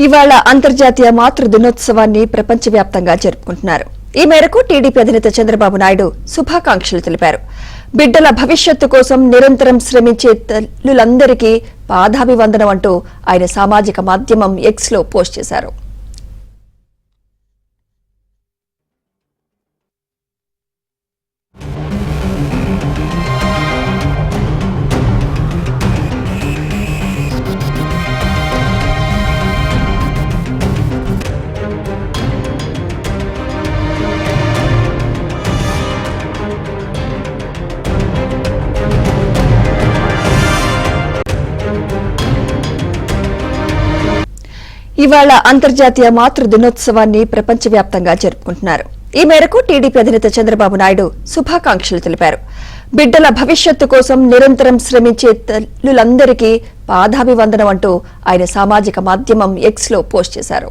ఇవాళ అంతర్జాతీయ మాతృ దినోత్సవాన్ని ప్రపంచవ్యాప్తంగా జరుపుకుంటున్నారు. ఈ మేరకు టీడీపీ అధినేత చంద్రబాబు నాయుడు శుభాకాంక్షలు తెలిపారు. బిడ్డల భవిష్యత్తు కోసం నిరంతరం శ్రమించే తల్లులందరికీ పాదాభివందనం అంటూ ఆయన సామాజిక మాధ్యమం ఎక్స్ లో పోస్ట్ చేశారు. ఇవాళ అంతర్జాతీయ మాతృ దినోత్సవాన్ని ప్రపంచవ్యాప్తంగా జరుపుకుంటున్నారు. ఈ మేరకు టీడీపీ అధినేత చంద్రబాబు నాయుడు శుభాకాంక్షలు తెలిపారు. బిడ్డల భవిష్యత్తు కోసం నిరంతరం శ్రమించే తల్లులందరికీ పాదాభివందనం అంటూ ఆయన సామాజిక మాధ్యమం ఎక్స్ లో పోస్ట్ చేశారు.